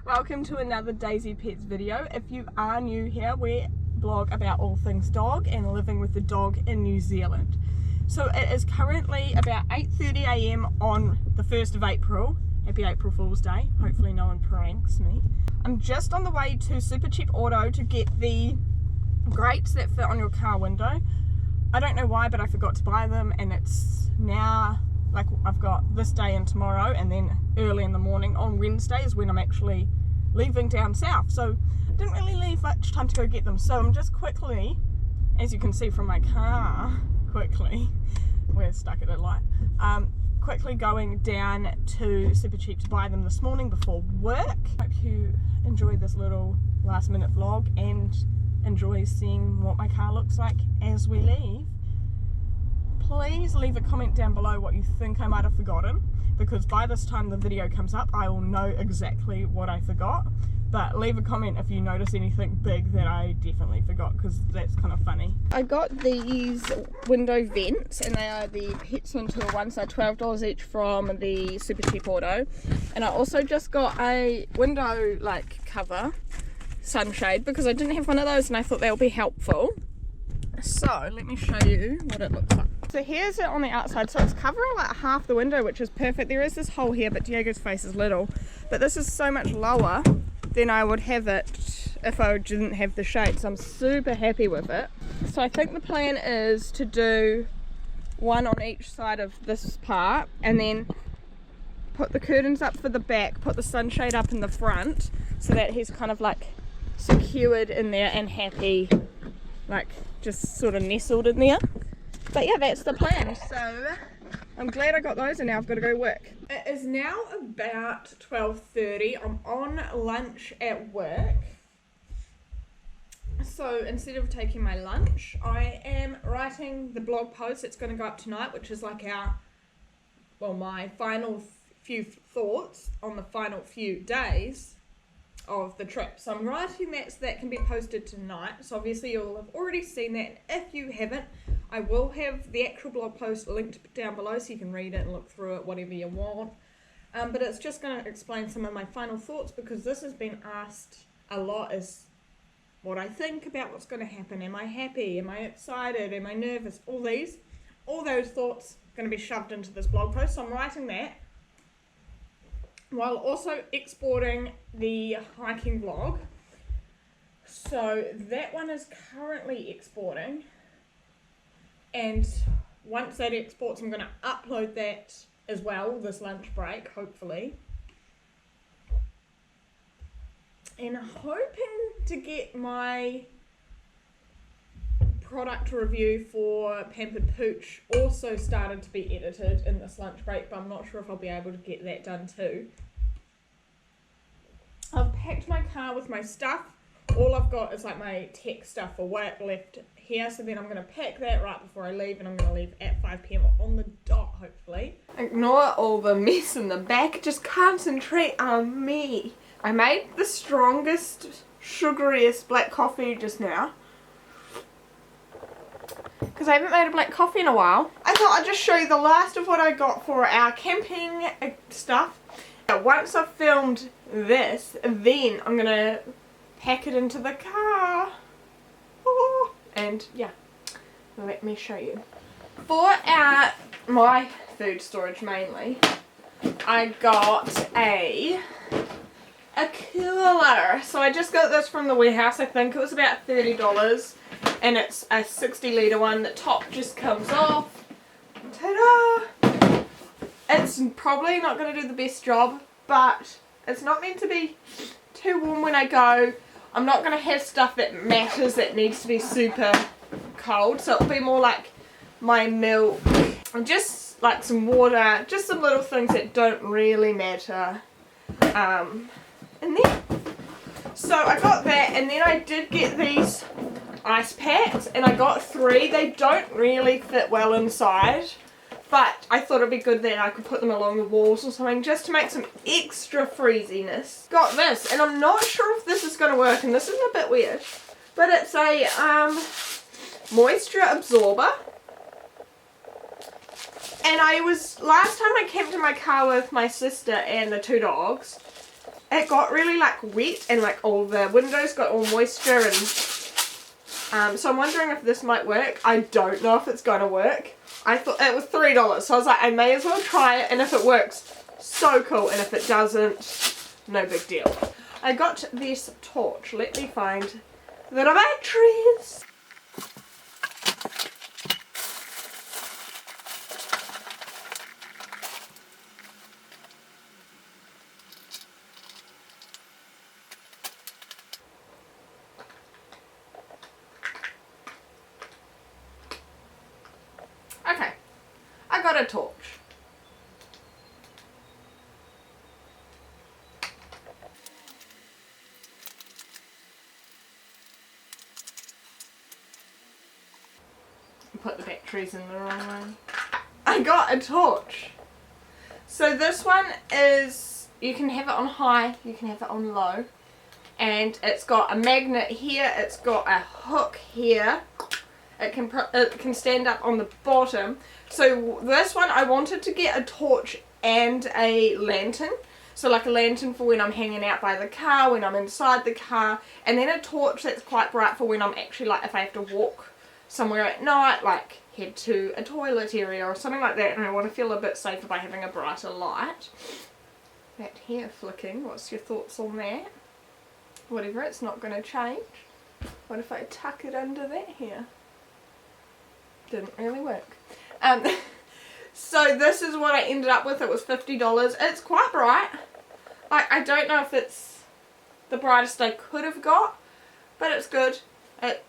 Welcome to another Daisy Pets video. If you are new here, we blog about all things dog and living with the dog in New Zealand. So it is currently about 8:30 AM on the 1st of April. Happy April Fool's Day. Hopefully no one pranks me. I'm just on the way to Super Cheap Auto to get the grates that fit on your car window. I don't know why, but I forgot to buy them, and it's now, like, I've got this day and tomorrow, and then early in the morning on Wednesday is when I'm actually leaving down south. So I didn't really leave much time to go get them. So I'm just quickly, as you can see from my car, we're stuck at a light, quickly going down to Super Cheap to buy them this morning before work. Hope you enjoy this little last minute vlog and enjoy seeing what my car looks like as we leave. Please leave a comment down below what you think I might have forgotten, because by this time the video comes up I will know exactly what I forgot. But leave a comment if you notice anything big that I definitely forgot, because that's kind of funny. I got these window vents, and they are the Pets Wintour ones. They're $12 each from the Super Cheap Auto. And I also just got a window like cover, sunshade, because I didn't have one of those and I thought that would be helpful. So let me show you what it looks like. So here's it on the outside. So it's covering like half the window, which is perfect. There is this hole here, but Diego's face is little. But this is so much lower than I would have it if I didn't have the shade. So I'm super happy with it. So I think the plan is to do one on each side of this part, and then put the curtains up for the back, put the sunshade up in the front, so that he's kind of like secured in there and happy, like just sort of nestled in there. But yeah, that's the plan. So I'm glad I got those, and now I've got to go work. It is now about 12:30. I'm on lunch at work. So instead of taking my lunch, I am writing the blog post that's going to go up tonight, which is like my final few thoughts on the final few days of the trip. So I'm writing that so that can be posted tonight. So obviously you'll have already seen that. If you haven't, I will have the actual blog post linked down below so you can read it and look through it, whatever you want. But it's just going to explain some of my final thoughts, because this has been asked a lot, is what I think about what's going to happen. Am I happy? Am I excited? Am I nervous? All those thoughts are going to be shoved into this blog post. So I'm writing that while also exporting the hiking vlog. So that one is currently exporting, and once that exports I'm going to upload that as well, this lunch break, hopefully. And hoping to get my product review for Pampered Pooch also started to be edited in this lunch break, but I'm not sure if I'll be able to get that done too. I've packed my car with my stuff. All I've got is like my tech stuff for work left here, so then I'm going to pack that right before I leave, and I'm going to leave at 5 PM on the dot, hopefully. Ignore all the mess in the back, just concentrate on me. I made the strongest, sugariest black coffee just now, because I haven't made a black coffee in a while. I thought I'd just show you the last of what I got for our camping stuff. Once I've filmed this, then I'm going to pack it into the car. Ooh. And yeah, let me show you. For my food storage mainly, I got a cooler. So I just got this from the warehouse. I think it was about $30, and it's a 60-litre one. The top just comes off. Ta-da! It's probably not going to do the best job, but it's not meant to be too warm when I go. I'm not going to have stuff that matters that needs to be super cold, so it'll be more like my milk and just like some water, just some little things that don't really matter in there. So I got that, and then I did get these ice packs, and I got 3. They don't really fit well inside, but I thought it'd be good that I could put them along the walls or something, just to make some extra freeziness. Got this, and I'm not sure if this is going to work, and this is a bit weird, but it's a moisture absorber. And last time I camped in my car with my sister and the 2 dogs, it got really like wet and like all the windows got all moisture and so I'm wondering if this might work. I don't know if it's going to work. I thought it was $3, so I was like, I may as well try it, and if it works, so cool, and if it doesn't, no big deal. I got this torch. Let me find the batteries. Okay, I got a torch. Put the batteries in the wrong one. I got a torch. So this one is, you can have it on high, you can have it on low, and it's got a magnet here, it's got a hook here. It can stand up on the bottom. So this one, I wanted to get a torch and a lantern. So like a lantern for when I'm hanging out by the car, when I'm inside the car, and then a torch that's quite bright for when I'm actually like, if I have to walk somewhere at night, like head to a toilet area or something like that, and I want to feel a bit safer by having a brighter light. That hair flicking, what's your thoughts on that? Whatever, it's not going to change. What if I tuck it under that hair? Didn't really work. So this is what I ended up with. It was $50. It's quite bright. Like, I don't know if it's the brightest I could have got, but it's good. It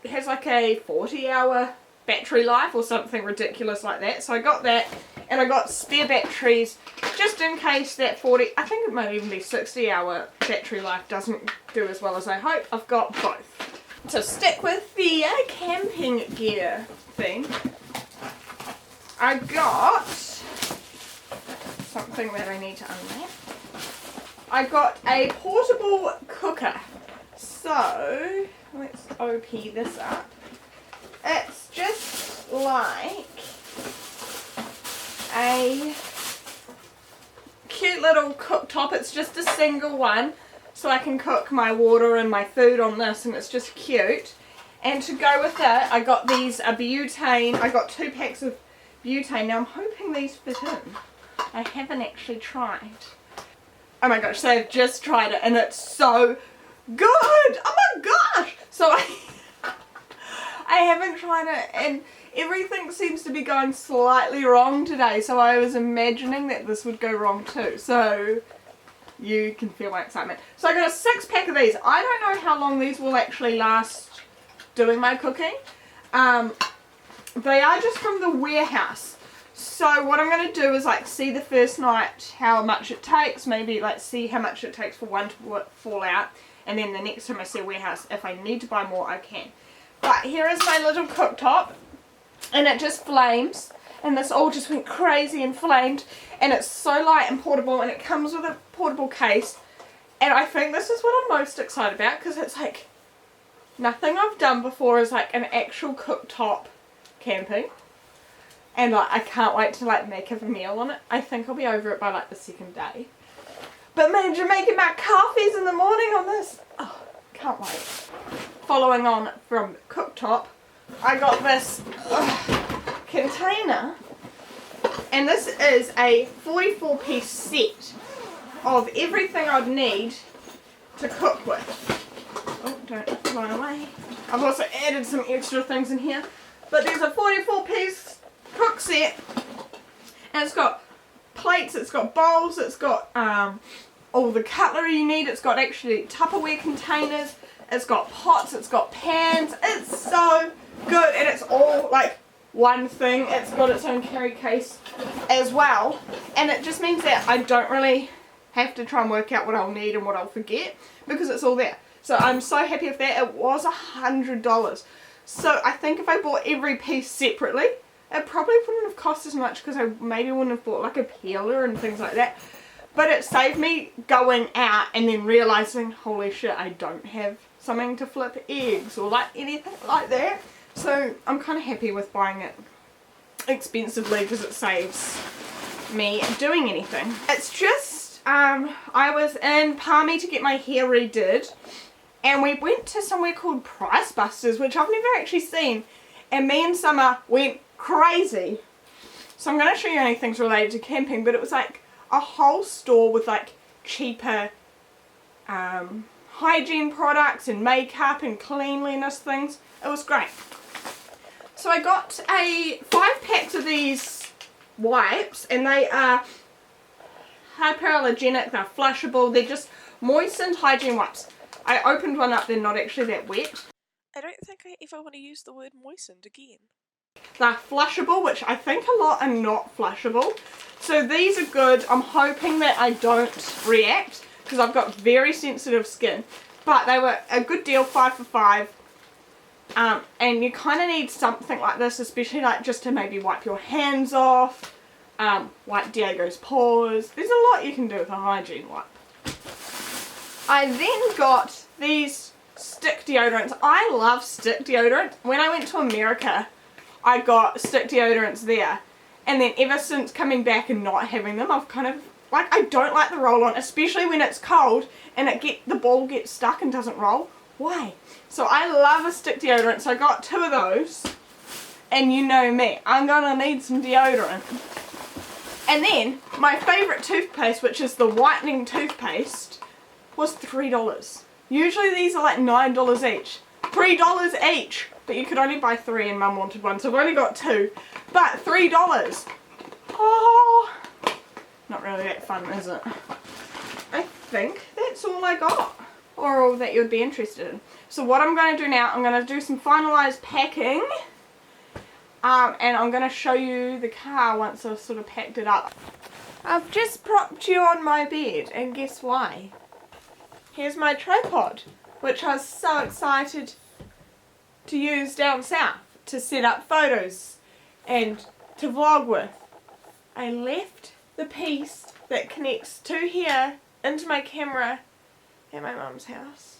has like a 40-hour battery life or something ridiculous like that. So I got that, and I got spare batteries just in case that 40, I think it might even be 60-hour battery life doesn't do as well as I hope. I've got both. To stick with the camping gear thing, I got something that I need to unwrap. I got a portable cooker. So let's OP this up. It's just like a cute little cooktop. It's just a single one, so I can cook my water and my food on this, and it's just cute. And to go with it, I got these butane. I got 2 packs of butane. Now I'm hoping these fit in. I haven't actually tried. Oh my gosh, so I've just tried it and it's so good! Oh my gosh! So I haven't tried it, and everything seems to be going slightly wrong today, so I was imagining that this would go wrong too. So you can feel my excitement. So I got a 6-pack of these. I don't know how long these will actually last doing my cooking. They are just from the warehouse. So what I'm going to do is like see the first night how much it takes, maybe like see how much it takes for one to fall out, and then the next time I see a warehouse, if I need to buy more, I can. But here is my little cooktop, and it just flames, and this all just went crazy and flamed, and it's so light and portable, and it comes with a portable case, and I think this is what I'm most excited about, because it's like nothing I've done before is like an actual cooktop camping, and like I can't wait to like make a meal on it. I think I'll be over it by like the 2nd day. But imagine making my coffees in the morning on this. Oh, can't wait. Following on from cooktop, I got this container, and this is a 44-piece set of everything I'd need to cook with. Oh, don't fly away. I've also added some extra things in here, but there's a 44-piece cook set, and it's got plates, it's got bowls, it's got all the cutlery you need, it's got actually Tupperware containers, it's got pots, it's got pans. It's so good, and it's all like one thing. It's got its own carry case as well, and it just means that I don't really have to try and work out what I'll need and what I'll forget, because it's all there. So I'm so happy with that. It was $100. So I think if I bought every piece separately, it probably wouldn't have cost as much, because I maybe wouldn't have bought like a peeler and things like that. But it saved me going out and then realising, holy shit, I don't have something to flip eggs or like anything like that. So I'm kind of happy with buying it expensively, because it saves me doing anything. It's just I was in Palmy to get my hair redid, and we went to somewhere called Price Busters, which I've never actually seen, and me and Summer went crazy. So I'm going to show you only things related to camping, but it was like a whole store with like cheaper hygiene products and makeup and cleanliness things. It was great. So I got 5 packs of these wipes, and they are hyperallergenic, they're flushable, they're just moistened hygiene wipes. I opened one up, they're not actually that wet. I don't think I ever want to use the word moistened again. They're flushable, which I think a lot are not flushable. So these are good. I'm hoping that I don't react because I've got very sensitive skin. But they were a good deal, 5 for 5. And you kind of need something like this, especially like just to maybe wipe your hands off, wipe Diego's paws. There's a lot you can do with a hygiene wipe. I then got these stick deodorants. I love stick deodorant. When I went to America, I got stick deodorants there, and then ever since coming back and not having them, I've kind of like, I don't like the roll on, especially when it's cold and the ball gets stuck and doesn't roll. Why? So I love a stick deodorant, so I got 2 of those, and you know me, I'm gonna need some deodorant. And then my favourite toothpaste, which is the whitening toothpaste, was $3. Usually these are like $9 each. $3 each! But you could only buy 3 and Mum wanted 1, so I've only got 2. But $3! Oh! Not really that fun, is it? I think that's all I got. Or all that you'd be interested in. So what I'm going to do now, I'm going to do some finalised packing. And I'm going to show you the car once I've sort of packed it up. I've just propped you on my bed, and guess why? Here's my tripod, which I was so excited to use down south to set up photos and to vlog with. I left the piece that connects to here into my camera at my mum's house.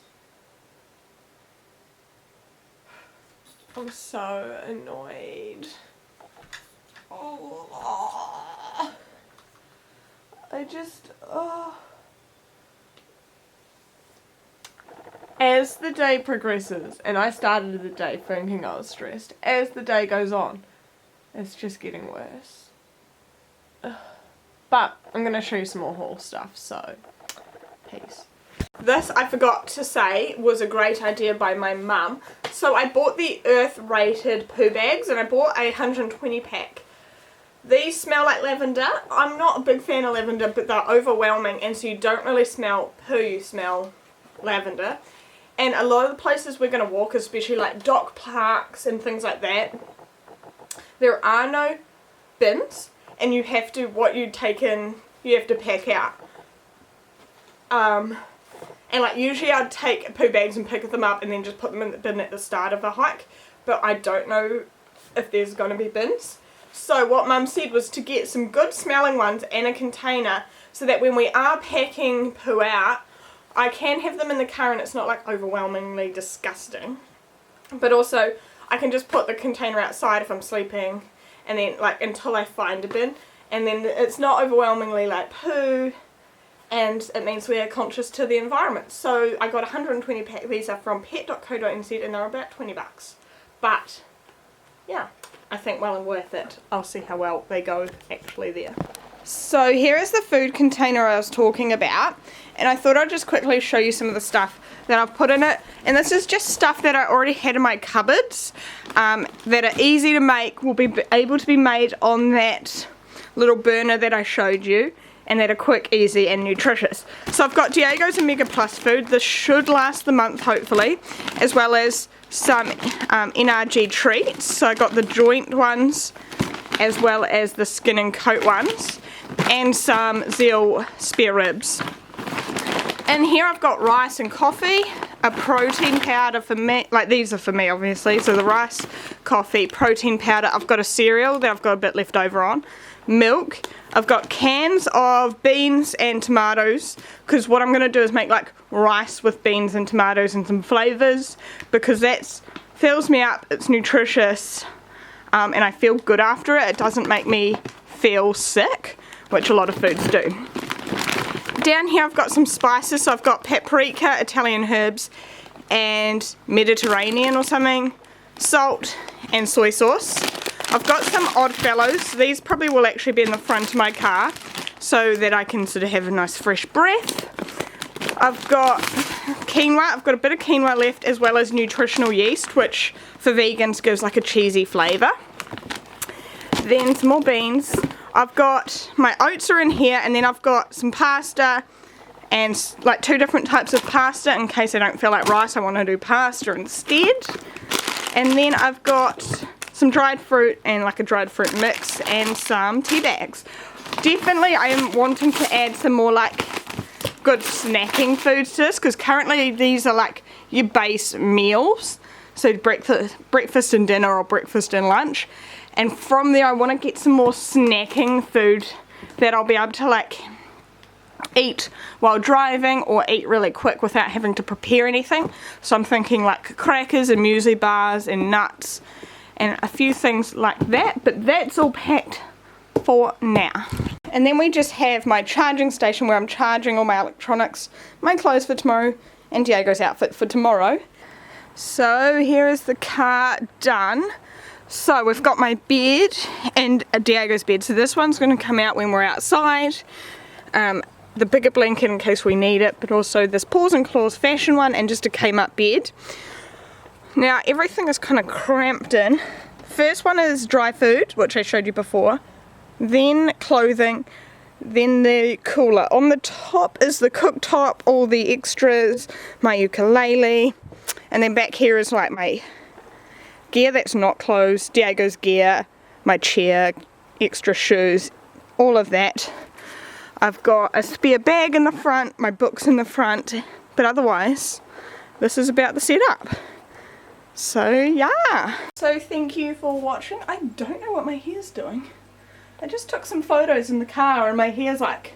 I'm so annoyed. Oh, As the day progresses, and I started the day thinking I was stressed, as the day goes on, it's just getting worse. But I'm going to show you some more haul stuff, so peace. This, I forgot to say, was a great idea by my mum. So I bought the Earth rated poo bags, and I bought a 120 pack. These smell like lavender. I'm not a big fan of lavender, but they're overwhelming, and so you don't really smell poo, you smell lavender. And a lot of the places we're going to walk, especially like dock parks and things like that, there are no bins, and you have to, what you take in, you have to pack out. And like usually I'd take poo bags and pick them up and then just put them in the bin at the start of the hike, but I don't know if there's going to be bins. So what Mum said was to get some good smelling ones and a container, so that when we are packing poo out, I can have them in the car and it's not like overwhelmingly disgusting. But also I can just put the container outside if I'm sleeping, and then like until I find a bin, and then it's not overwhelmingly like poo, and it means we're conscious to the environment. So I got 120 pack. These are from pet.co.nz and they're about $20. But yeah, I think well and worth it. I'll see how well they go actually there. So here is the food container I was talking about, and I thought I'd just quickly show you some of the stuff that I've put in it. And this is just stuff that I already had in my cupboards, that are easy to make, will be able to be made on that little burner that I showed you, and that are quick, easy and nutritious. So I've got Diego's Omega Plus food. This should last the month hopefully, as well as some NRG treats. So I got the joint ones as well as the skin and coat ones, and some Zeal spare ribs. And here I've got rice and coffee, a protein powder for me, like these are for me obviously, so the rice, coffee, protein powder. I've got a cereal that I've got a bit left over on, milk. I've got cans of beans and tomatoes, because what I'm going to do is make like rice with beans and tomatoes and some flavours, because that fills me up, it's nutritious, and I feel good after it. It doesn't make me feel sick, which a lot of foods do. down here I've got some spices, so I've got paprika, Italian herbs, and Mediterranean or something, salt and soy sauce. I've got some Oddfellows. These probably will actually be in the front of my car so that I can sort of have a nice fresh breath. I've got quinoa. I've got a bit of quinoa left, as well as nutritional yeast, which for vegans gives like a cheesy flavour. Then some more beans. I've got my oats are in here, and then I've got some pasta and like 2 different types of pasta in case I don't feel like rice, I want to do pasta instead. And then I've got some dried fruit and like a dried fruit mix and some tea bags. Definitely I am wanting to add some more like good snacking foods to this, because currently these are like your base meals, so breakfast and dinner or breakfast and lunch, and from there I want to get some more snacking food that I'll be able to like eat while driving or eat really quick without having to prepare anything. So I'm thinking like crackers and muesli bars and nuts and a few things like that, but that's all packed for now. And then we just have my charging station where I'm charging all my electronics, my clothes for tomorrow, and Diego's outfit for tomorrow. So here is the car done. So we've got my bed and Diego's bed. So this one's going to come out when we're outside. The bigger blanket in case we need it, but also this paws and claws fashion one, and just a came up bed. Now everything is kind of cramped in. First one is dry food, which I showed you before. Then clothing, then the cooler. On the top is the cooktop, all the extras, my ukulele, and then back here is like my gear that's not clothes, Diego's gear, my chair, extra shoes, all of that. I've got a spare bag in the front, my books in the front, but otherwise this is about the setup. So yeah. So thank you for watching. I don't know what my hair's doing. I just took some photos in the car and my hair's like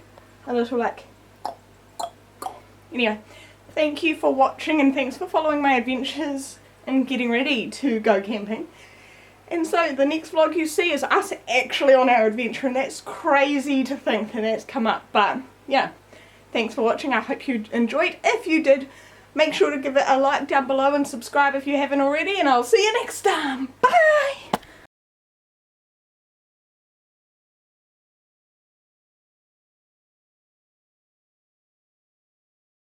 a little like... Anyway, thank you for watching and thanks for following my adventures and getting ready to go camping. And so the next vlog you see is us actually on our adventure, and that's crazy to think that that's come up. But yeah, thanks for watching. I hope you enjoyed. If you did, make sure to give it a like down below and subscribe if you haven't already, and I'll see you next time. Bye!